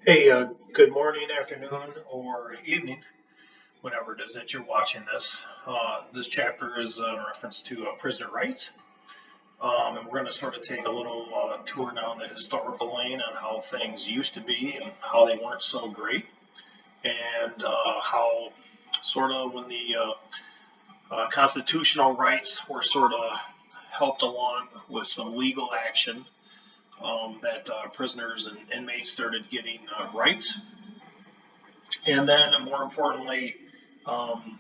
Hey, good morning, afternoon, or evening, whenever it is that you're watching this. This chapter is in reference to prisoner rights, and we're going to sort of take a little tour down the historical lane on how things used to be and how they weren't so great, and how sort of when the constitutional rights were sort of helped along with some legal action, that prisoners and inmates started getting rights. And then, more importantly, um,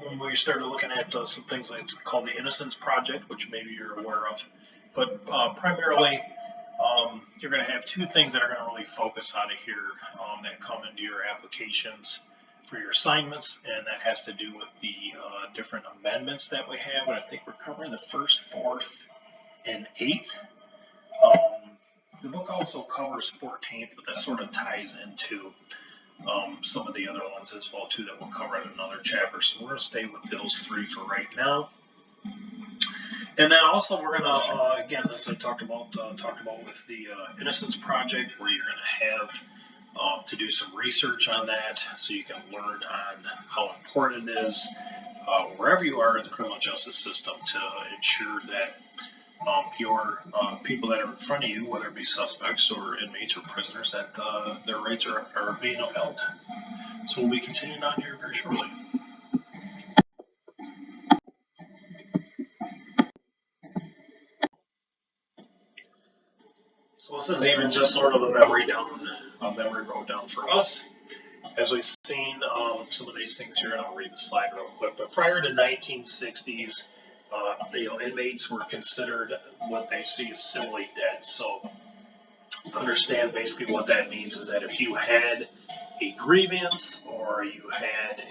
when we started looking at some things like it's called the Innocence Project, which maybe you're aware of, but primarily you're going to have two things that are going to really focus out of here that come into your applications for your assignments, and that has to do with the different amendments that we have. And I think we're covering the first, fourth, and eighth. Um, the book also covers 14th, but that sort of ties into some of the other ones as well too that we'll cover in another chapter. So we're going to stay with those three for right now. And then also we're going to again, as I talked about with the Innocence Project, where you're going to have to do some research on that, so you can learn on how important it is wherever you are in the criminal justice system to ensure that your people that are in front of you, whether it be suspects or inmates or prisoners, that their rights are being upheld. So we'll be continuing on here very shortly. So this is even just sort of a memory road down for us. As we've seen some of these things here, and I'll read the slide real quick. But prior to 1960s, inmates were considered what they see as civilly dead. So understand basically what that means is that if you had a grievance or you had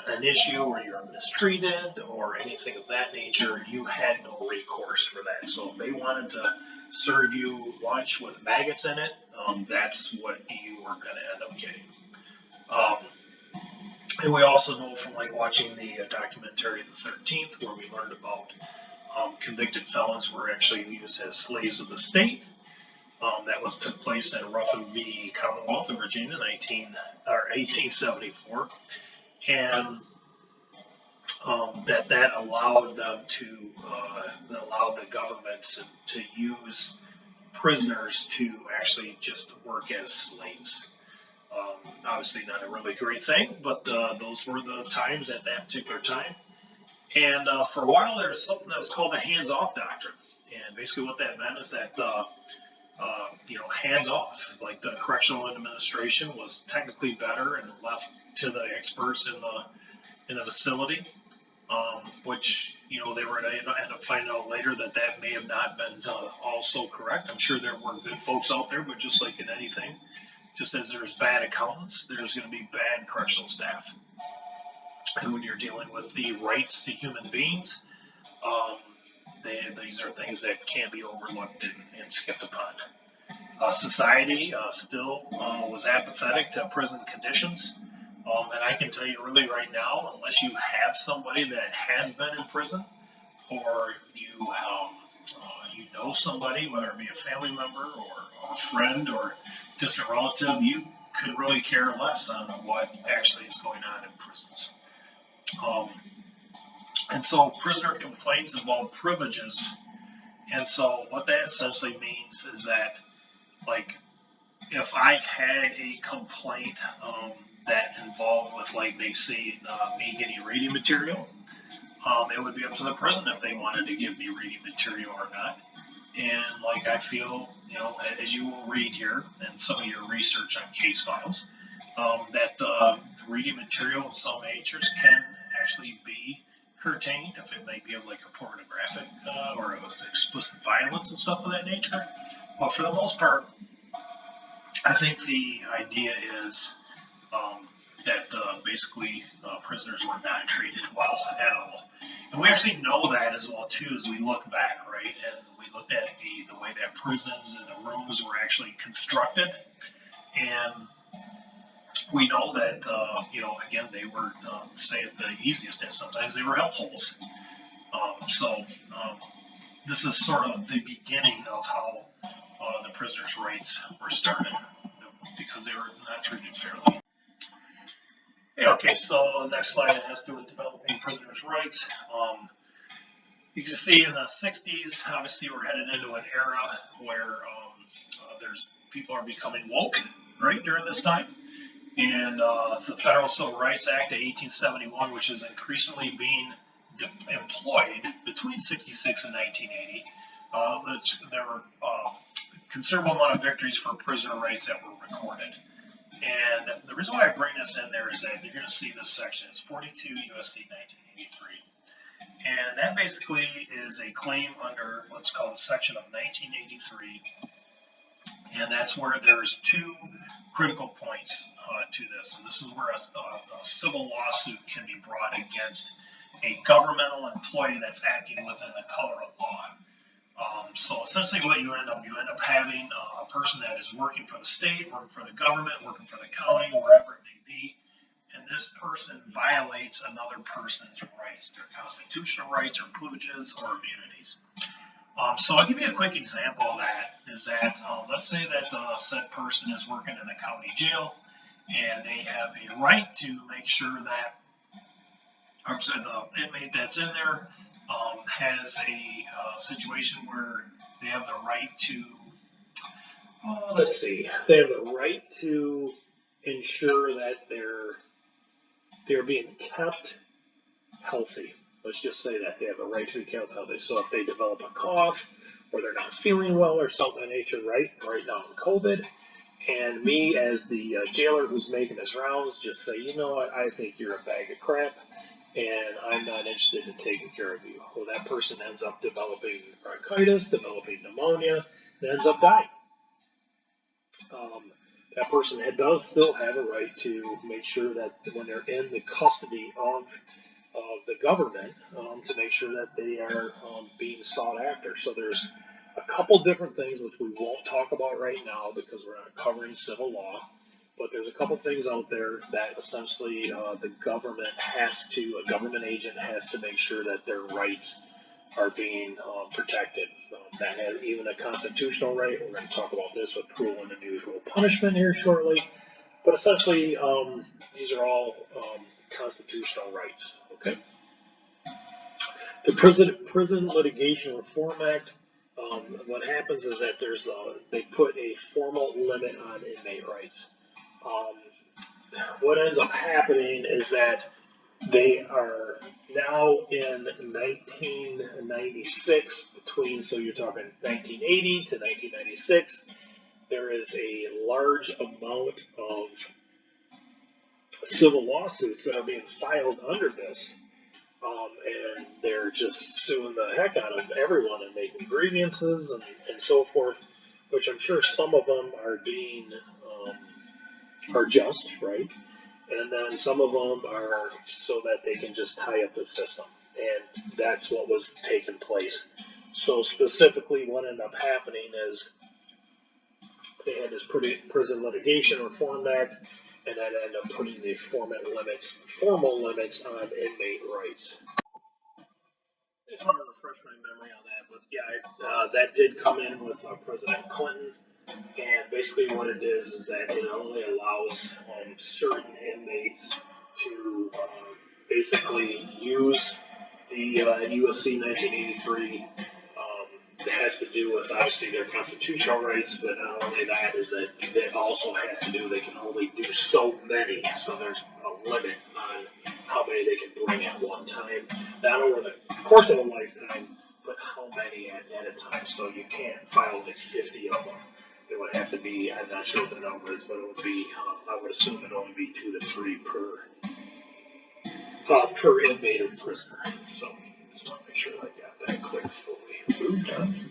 an issue where you're mistreated or anything of that nature, you had no recourse for that. So if they wanted to serve you lunch with maggots in it, that's what you were going to end up getting. Um, and we also know from like watching the documentary The 13th, where we learned about convicted felons were actually used as slaves of the state. That was took place in Ruffin v. Commonwealth of Virginia, 1874, and that allowed them to allowed the government to use prisoners to actually just work as slaves. Obviously, not a really great thing, but those were the times at that particular time. And for a while, there was something that was called the hands-off doctrine, and basically what that meant is that hands off. Like the correctional administration was technically better and left to the experts in the facility, which they were going to end up finding out later that may have not been also correct. I'm sure there were good folks out there, but just like in anything, just as there's bad accountants, there's going to be bad correctional staff. And when you're dealing with the rights to human beings, um, these are things that can't be overlooked and skipped upon. Society still was apathetic to prison conditions. And I can tell you really right now, unless you have somebody that has been in prison, or you know somebody, whether it be a family member or a friend or distant relative, you could really care less on what actually is going on in prisons. Um, and so prisoner complaints involve privileges. And so what that essentially means is that, like, if I had a complaint that involved with, like, they say, me getting reading material, it would be up to the prison if they wanted to give me reading material or not. And like I feel, as you will read here and some of your research on case files, that reading material in some natures can actually be curtailed if it may be of like a pornographic or explicit violence and stuff of that nature. But for the most part, I think the idea is that basically prisoners were not treated well at all. And we actually know that as well too as we look back, right? And we looked at the way that prisons and the rooms were actually constructed, and we know that again they were say it the easiest, and sometimes they were hellholes. So this is sort of the beginning of how the prisoners' rights were started, because they were not treated fairly. Yeah, okay, so next slide has to do with developing prisoners' rights. You can see in the 60s, obviously we're headed into an era where there's people are becoming woke, right, during this time. And the Federal Civil Rights Act of 1871, which is increasingly being employed between 66 and 1980, there were considerable amount of victories for prisoner rights that were recorded. And the reason why I bring this in there is that you're going to see this section. It's 42 U.S.C. 1983. And that basically is a claim under what's called a section of 1983. And that's where there's two critical points to this. And this is where a civil lawsuit can be brought against a governmental employee that's acting within the color of law. So essentially what you end up having a person that is working for the state, working for the government, working for the county, wherever it may be, and this person violates another person's rights, their constitutional rights or privileges or immunities. So I'll give you a quick example of that, is that let's say that said person is working in the county jail, and they have a right to make sure that the inmate that's in there has a situation where they have the right to, they have the right to ensure that they're being kept healthy. Let's just say that they have a right to be kept healthy. So if they develop a cough or they're not feeling well or something of nature, right now in COVID, and me as the jailer who's making his rounds just say, you know what, I think you're a bag of crap, and I'm not interested in taking care of you. Well, that person ends up developing bronchitis, developing pneumonia, and ends up dying. That person does still have a right to make sure that when they're in the custody of the government, to make sure that they are being sought after. So there's a couple different things which we won't talk about right now because we're not covering civil law. But there's a couple things out there that essentially the government a government agent has to make sure that their rights are being protected. That has even a constitutional right. We're going to talk about this with cruel and unusual punishment here shortly. But essentially, these are all constitutional rights. Okay. The Prison Litigation Reform Act. What happens is that they put a formal limit on inmate rights. What ends up happening is that they are now in 1996, so you're talking 1980 to 1996, there is a large amount of civil lawsuits that are being filed under this. And they're just suing the heck out of everyone and making grievances and so forth, which I'm sure some of them are being are just, right? And then some of them are so that they can just tie up the system. And that's what was taking place. So specifically what ended up happening is they had this Prison Litigation Reform Act, and that ended up putting the formal limits on inmate rights. I just want to refresh my memory on that, but yeah, that did come in with President Clinton. And basically what it is that it only allows certain inmates to basically use the USC 1983. It has to do with obviously their constitutional rights, but not only that is that it also has to do, they can only do so many. So there's a limit on how many they can bring at one time, not over the course of a lifetime, but how many at a time. So you can't file like 50 of them. It would have to be, I'm not sure what the number is, but it would be, I would assume it'd only be 2 to 3 per inmate or prisoner. So just want to make sure I got that clear before we moved on.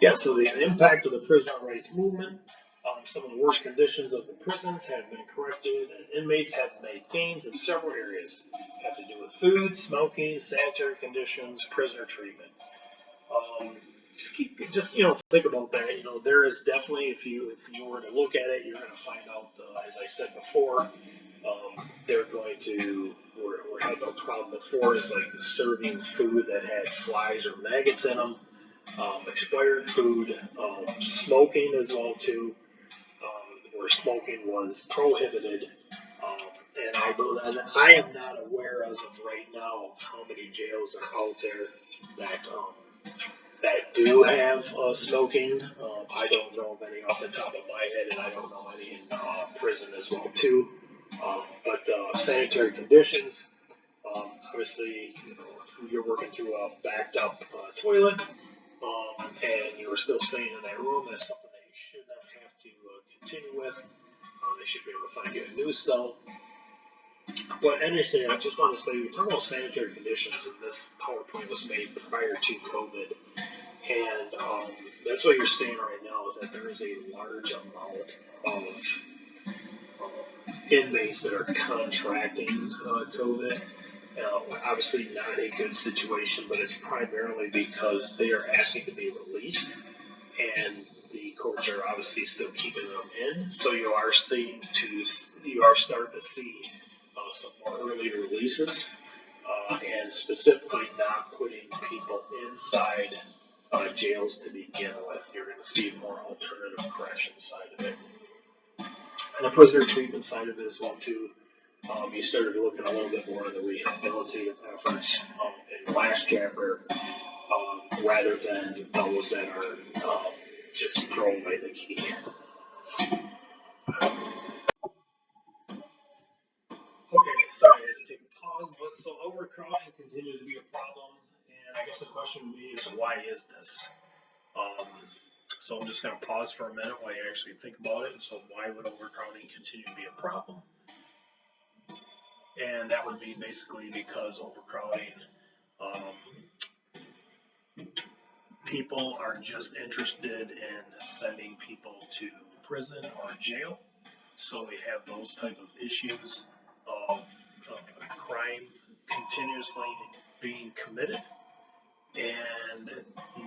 Yeah, so the impact of the prisoner rights movement. Some of the worst conditions of the prisons have been corrected, and inmates have made gains in several areas. They have to do with food, smoking, sanitary conditions, prisoner treatment. Think about that. There is definitely, if you were to look at it, you're going to find out, as I said before, we're having a problem before is like serving food that had flies or maggots in them. expired food, smoking as well too, where smoking was prohibited. Um, and I am not aware as of right now of how many jails are out there that that do have smoking. I don't know of any off the top of my head, and I don't know any in prison as well too. But sanitary conditions, obviously, if you're working through a backed up toilet, and you are still staying in that room, that's something that you should not have to continue with. They should be able to find you a new cell. But anyways, I just want to say, we're talking about sanitary conditions, and this PowerPoint was made prior to COVID. And that's what you're seeing right now, is that there is a large amount of inmates that are contracting COVID. Obviously not a good situation, but it's primarily because they are asking to be released, and the courts are obviously still keeping them in. So you are starting to see some more early releases, and specifically not putting people inside jails to begin with. You're going to see more alternative correction side of it, and the prisoner treatment side of it as well too. You started looking a little bit more on the rehabilitative efforts in the last chapter, rather than those that are just thrown by the key. Okay, sorry, I had to take a pause, but so overcrowding continues to be a problem, and I guess the question would be is why is this? Um, so I'm just going to pause for a minute while you actually think about it. So why would overcrowding continue to be a problem? And that would be basically because overcrowding, people are just interested in sending people to prison or jail. So we have those type of issues of crime continuously being committed and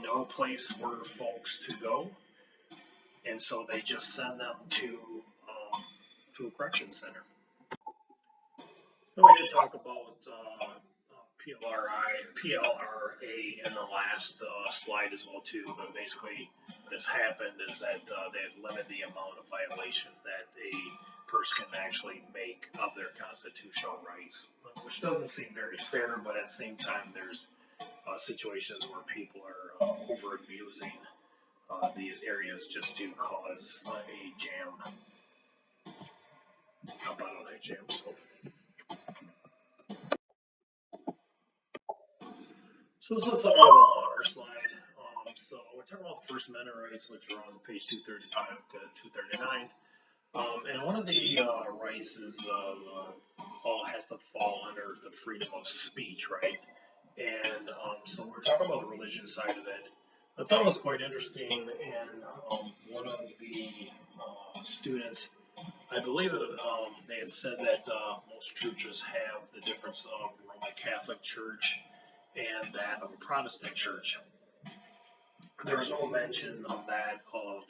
no place for folks to go. And so they just send them to a correction center. And we did talk about PLRA in the last slide as well too. But basically, what has happened is that they've limited the amount of violations that a person can actually make of their constitutional rights, which doesn't seem very fair. But at the same time, there's situations where people are over abusing these areas just to cause a jam, a bottleneck jam. So this is somewhat of a longer slide. So we're talking about the First Amendment rights, which are on page 235 to 239. And one of the rights is all has to fall under the freedom of speech, right? And so we're talking about the religion side of it. I thought it was quite interesting, and one of the students, I believe they had said that most churches have the difference of Roman Catholic Church and that of a Protestant church. There was no mention of that of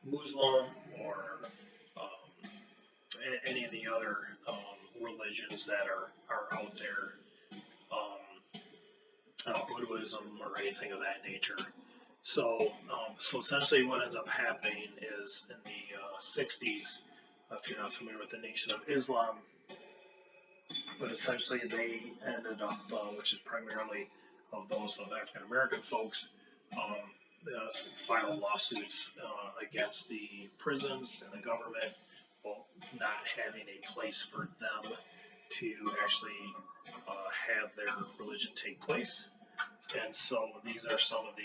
Muslim or any of the other religions that are out there, Buddhism or anything of that nature. So, so essentially, what ends up happening is in the 60s, if you're not familiar with the Nation of Islam, but essentially they ended up, which is primarily of those of African American folks, filed lawsuits against the prisons and the government, well, not having a place for them to actually have their religion take place. And so these are some of the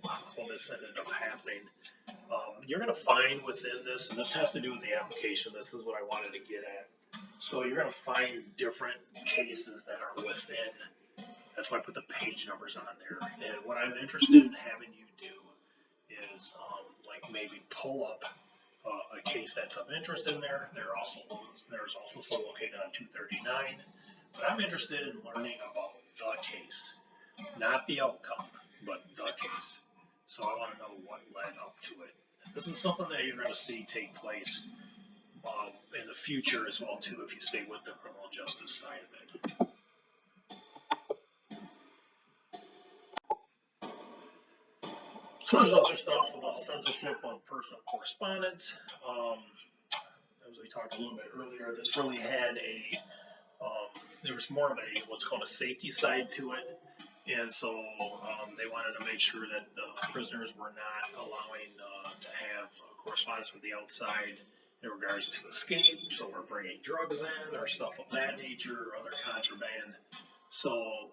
how this ended up happening. You're going to find within this, and this has to do with the application, this is what I wanted to get at. So you're going to find different cases that are within. That's why I put the page numbers on there. And what I'm interested in having you do is like maybe pull up a case that's of interest in there. There's also some located on 239. But I'm interested in learning about the case, not the outcome, but the case. So I want to know what led up to it. This is something that you're going to see take place in the future as well too, if you stay with the criminal justice side of it. So there's other stuff about censorship of personal correspondence. As we talked a little bit earlier, this really had there was more of a what's called a safety side to it, and so they wanted to make sure that the prisoners were not allowing to have correspondence with the outside in regards to escape, so we're bringing drugs in or stuff of that nature, or other contraband. So,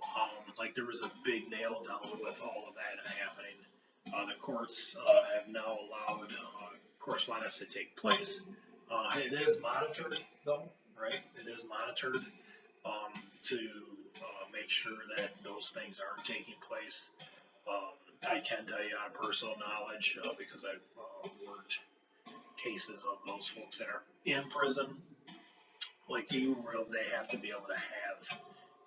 like there was a big nail down with all of that happening. The courts have now allowed correspondence to take place. It is monitored, though, right? It is monitored to make sure that those things aren't taking place. I can tell you on personal knowledge because I've worked cases of those folks that are in prison. Like they have to be able to have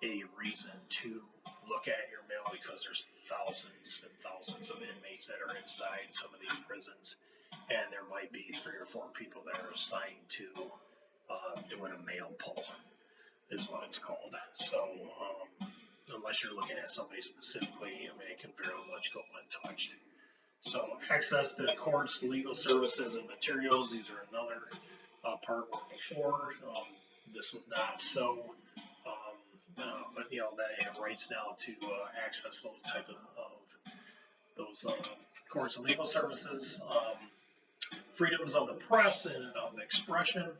a reason to look at your mail because there's thousands and thousands of inmates that are inside some of these prisons, and there might be 3 or 4 people that are assigned to doing a mail pull, is what it's called. So unless you're looking at somebody specifically, I mean, it can very much go untouched. So access to the courts, legal services, and materials. These are another part where before this was not so. But they have rights now to access those type of those courts and legal services. Freedoms of the press and of expression.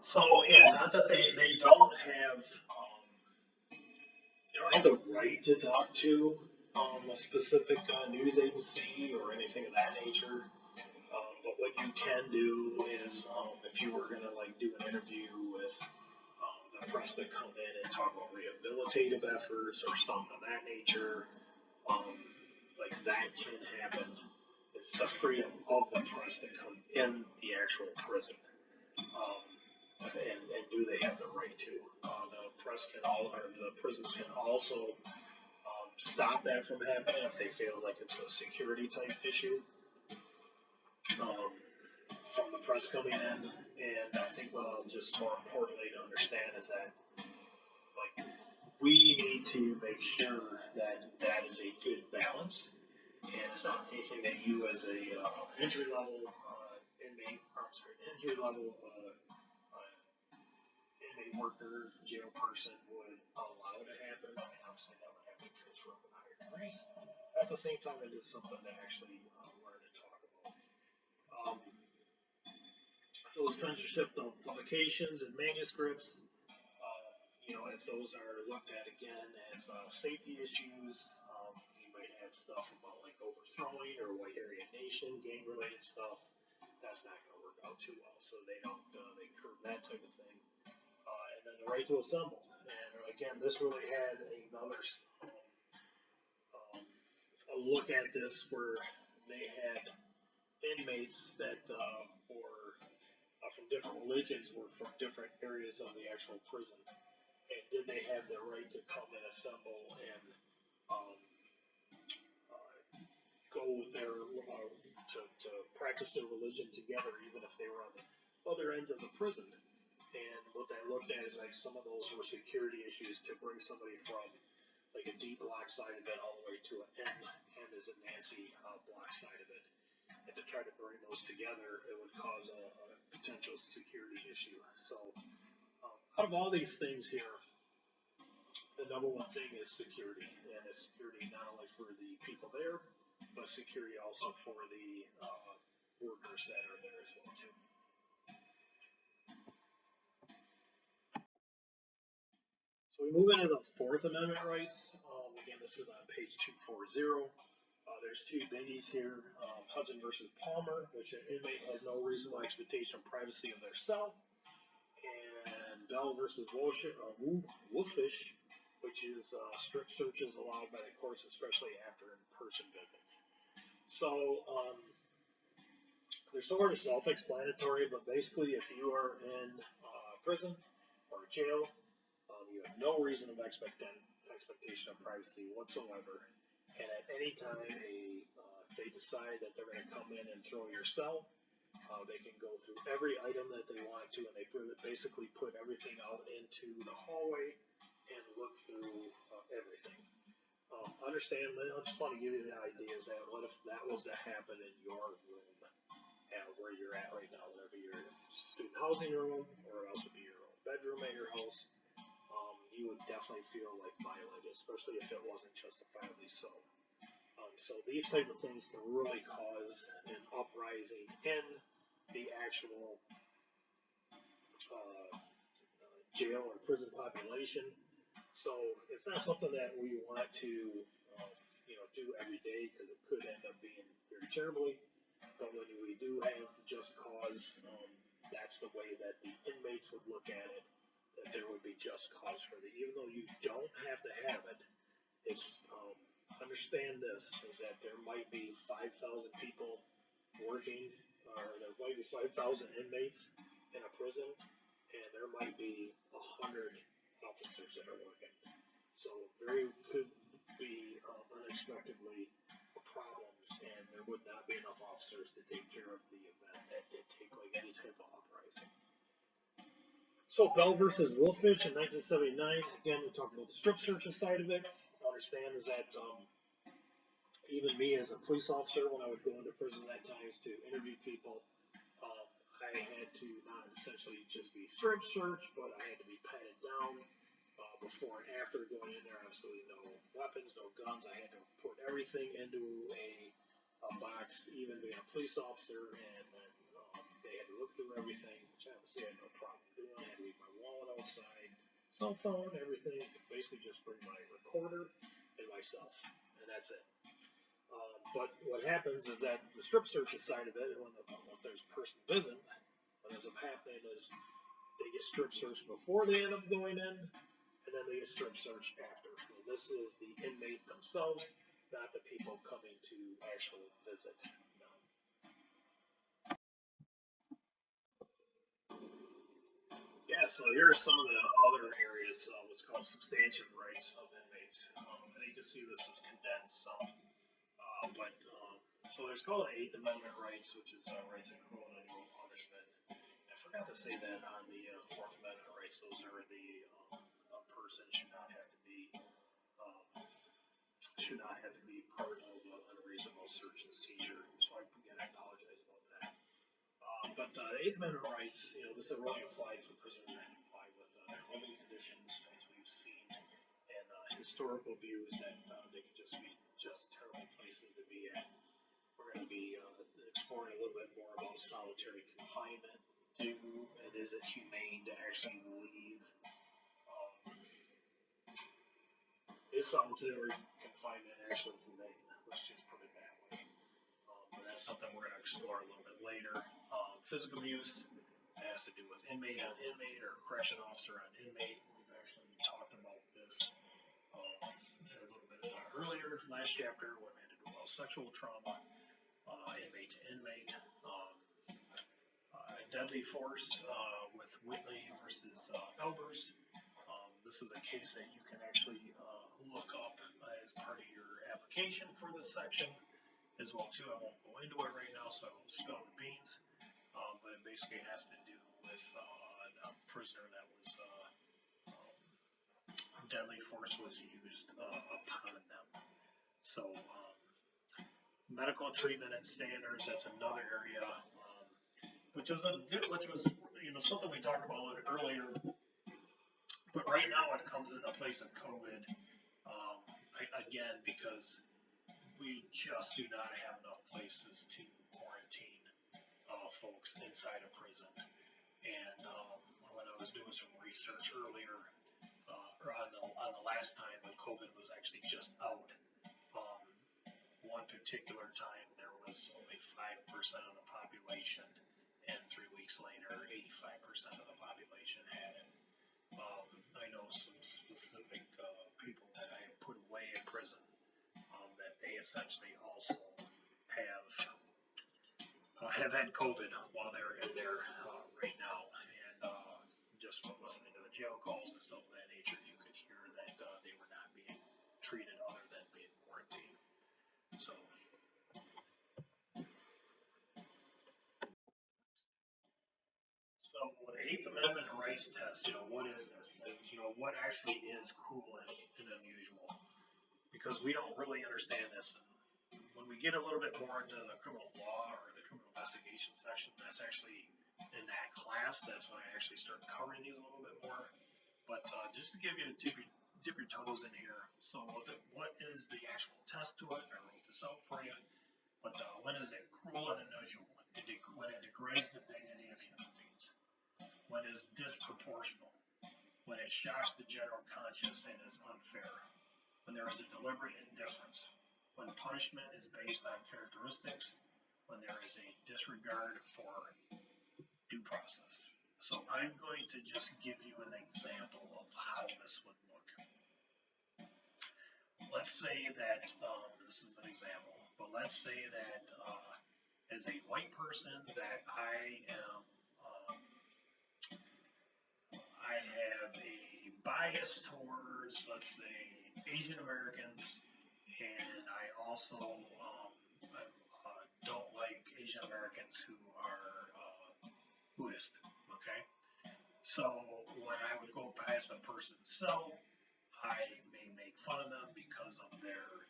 So yeah, not that they don't have the right to talk to a specific news agency or anything of that nature. But what you can do is if you were gonna like do an interview with the press that come in and talk about rehabilitative efforts or stuff of that nature, like that can happen. It's the freedom of the press that come in the actual prison. And do they have the right to? The press can the prisons can also stop that from happening if they feel like it's a security type issue from the press coming in. And I think just more importantly to understand is that like we need to make sure that that is a good balance, and it's not anything that you as a entry level entry level inmate worker, jail person would allow to happen. I mean, obviously that would have to transfer up with higher degrees. At the same time, it is something to actually learn and talk about. So censorship of publications and manuscripts, if those are looked at again as safety issues, you might have stuff about like overthrowing or white area nation, gang-related stuff. That's not going to work out too well, so they don't they curb that type of thing. And then the right to assemble. And again, this really had another a look at this where they had inmates that were from different religions, were from different areas of the actual prison. And did they have the right to come and assemble and go with their to practice their religion together, even if they were on the other ends of the prison? And what they looked at is like some of those were security issues to bring somebody from like a D block side of it all the way to an N is a Nancy block side of it. And to try to bring those together, it would cause a potential security issue. So out of all these things here, the number one thing is security, and it's security not only for the people there, but security also for the workers that are there as well too. So we move into the Fourth Amendment rights. Again, this is on page 240. There's 2 biggies here. Hudson versus Palmer, which an inmate has no reasonable expectation of privacy of their cell. And Bell versus Wolfish, which is strict searches allowed by the courts, especially after in-person visits. So they're sort of self-explanatory, but basically if you are in prison or jail, you have no reason of expectation of privacy whatsoever. And at any time they decide that they're going to come in and throw your cell, they can go through every item that they want to, and they basically put everything out into the hallway and look through everything. Understand that it's fun to give you the ideas that what if that was to happen in your room, where you're at right now, whatever your student housing room, or it else would be your own bedroom at your house. You would definitely feel like violated, especially if it wasn't justifiably so. So these type of things can really cause an uprising in the actual jail or prison population. So it's not something that we want to, do every day because it could end up being very terribly. But when we do have just cause, that's the way that the inmates would look at it. That there would be just cause for it, even though you don't have to have it. It's understand this is that there might be 5,000 people working, or there might be 5,000 inmates in a prison, and there might be 100 officers that are working. So very could be unexpectedly problems, and there would not be enough officers to take care of the event that did take like any type of uprising. So Bell versus Wolfish in 1979. Again, we talked about the strip searches side of it. Understand is that even me as a police officer, when I would go into prison at times to interview people, I had to not essentially just be strip searched, but I had to be patted down before and after going in there. Absolutely no weapons, no guns. I had to put everything into a box, even being a police officer, and then they had to look through everything, which obviously I had no problem doing. I had to leave my wallet outside, cell phone, everything. Basically, just bring my recorder and myself, and that's it. But what happens is that the strip search side of it, when if there's a person visiting, what ends up happening is they get strip searched before they end up going in, and then they get strip searched after. And this is the inmate themselves, not the people coming to actually visit them. Yeah, so here are some of the other areas, what's called substantive rights of inmates. And you can see this is condensed some. So there's called the Eighth Amendment rights, which is rights of criminal and unusual punishment. I forgot to say that on the Fourth Amendment rights. Those are the a person should not have to be part of an unreasonable search and seizure. So again, I apologize about that. But the Eighth Amendment rights, this is really applied for prisoners that comply with their living conditions, as we've seen, and historical views that they can just be terrible places to be at. We're going to be exploring a little bit more about solitary confinement. And is it humane to actually leave? Is solitary confinement actually humane? Let's just put it that way. But that's something we're going to explore a little bit later. Physical abuse has to do with inmate on inmate or correction officer on inmate. We've actually talked about this a little bit earlier, last chapter, when we had to do about sexual trauma, inmate to inmate. Deadly force with Whitley versus Elbers. This is a case that you can actually look up as part of your application for this section as well too. I won't go into it right now, so I won't spill the beans. But it basically has to do with a prisoner that was deadly force was used upon them. So medical treatment and standards, that's another area, which was something we talked about earlier. But right now it comes in the place of COVID, again, because we just do not have enough places to quarantine folks inside a prison. And when I was doing some research earlier, or on the last time when COVID was actually just out, one particular time there was only 5% of the population, and 3 weeks later, 85% of the population had it. I know some specific people that I have put away in prison that they essentially also have had COVID while they're in there right now. And just from listening to the jail calls and stuff of that nature, you could hear that they were not being treated other than being quarantined. So the Eighth Amendment rights test, what is this? What actually is cruel and unusual? because we don't really understand this. And when we get a little bit more into the criminal law or the criminal investigation section, that's actually in that class. That's when I actually start covering these a little bit more. But just to give you dip your toes in here. So what is the actual test to it? I wrote this out for you. But when is it cruel and unusual? When it degrades the dignity of human beings. When it is disproportional. When it shocks the general conscience and is unfair. When there is a deliberate indifference. When punishment is based on characteristics. When there is a disregard for due process. So I'm going to just give you an example of how this would look. Let's say that, this is an example, but let's say that as a white person that I have a bias towards, let's say, Asian Americans, and I also don't like Asian Americans who are Buddhist, okay? So when I would go past a person's cell, I may make fun of them because of their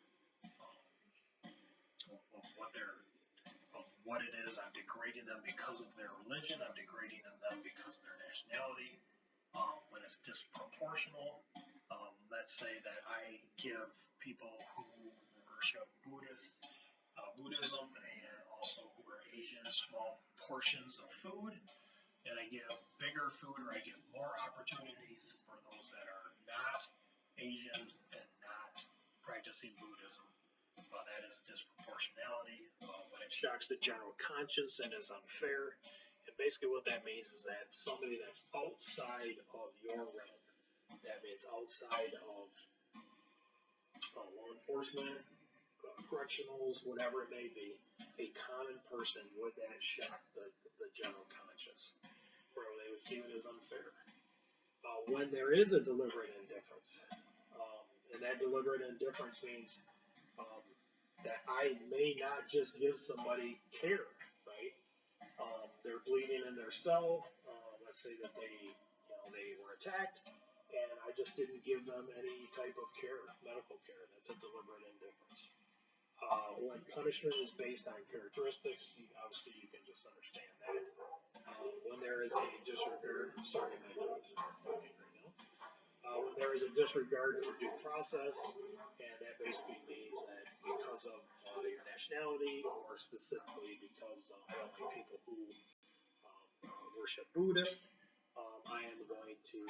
of what it is. I'm degrading them because of their religion. I'm degrading them because of their nationality. When it's disproportional, let's say that I give people who worship Buddhism and also who are Asian small portions of food, and I give bigger food or I give more opportunities for those that are not Asian and not practicing Buddhism. That is disproportionality. When it shocks the general conscience and is unfair. And basically what that means is that somebody that's outside of your realm, that means outside of law enforcement, correctionals, whatever it may be, a common person, would that shock the general conscience, where they would see it as unfair. When there is a deliberate indifference, and that deliberate indifference means that I may not just give somebody care, right? They're bleeding in their cell. Let's say that they were attacked, and I just didn't give them any type of care, medical care. That's a deliberate indifference. When punishment is based on characteristics, obviously you can just understand that. When there is a disregard, sorry, my dog's barking right now. When there is a disregard for due process, and that basically means that because of your nationality, or specifically because I don't like people who worship Buddhist, I am going to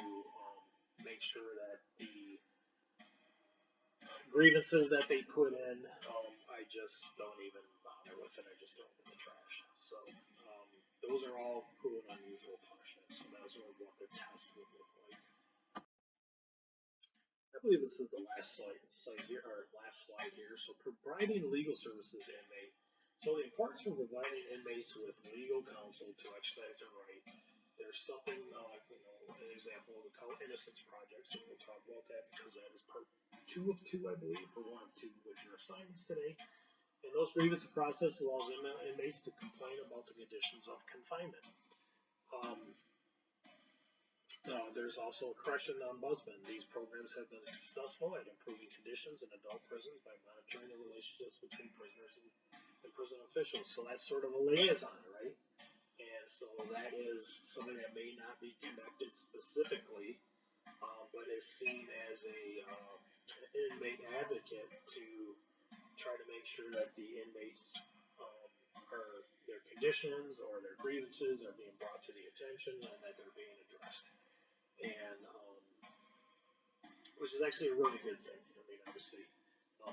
make sure that the grievances that they put in, I just don't even bother with it. I just throw them in the trash. So those are all cruel and unusual punishments. So those are what the test would look like. I believe this is the last slide here. So providing legal services to inmate. So the importance of providing inmates with legal counsel to exercise their right. There's something, an example of the Innocence Project, so we'll talk about that because that is part 2 of 2, I believe, or 1 of 2 with your assignments today. And those grievance process allows inmates to complain about the conditions of confinement. There's also a correction ombudsman. These programs have been successful at improving conditions in adult prisons by monitoring the relationships between prisoners and prison officials. So that's sort of a liaison, right? And so that is something that may not be connected specifically, but is seen as an inmate advocate to try to make sure that the inmates their conditions or their grievances are being brought to the attention and that they're being addressed. And which is actually a really good thing. I mean, obviously.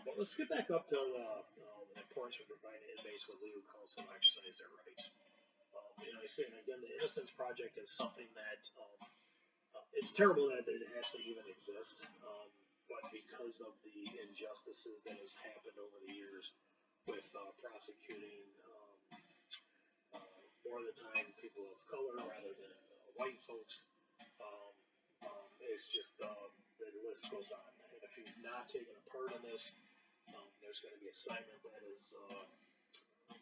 But let's get back up to the importance of providing inmates with legal counsel to exercise their rights. I say, and again, the Innocence Project is something that it's terrible that it has to even exist, but because of the injustices that has happened over the years with prosecuting more of the time people of color rather than white folks, it's just the list goes on. And if you've not taken a part in this, there's going to be an assignment that is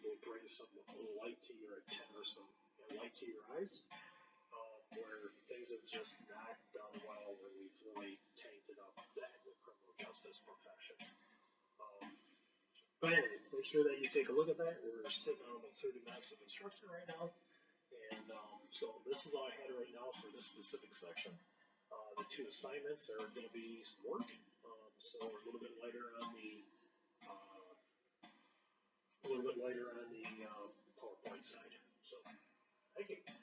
will bring some light to your or some light to your eyes, where things have just not done well, where we've really tainted up the criminal justice profession. But anyway, make sure that you take a look at that. We're sitting on about 30 minutes of instruction right now. And so this is all I had right now for this specific section. The two assignments are going to be some work. So a little bit lighter on the PowerPoint side. So thank you.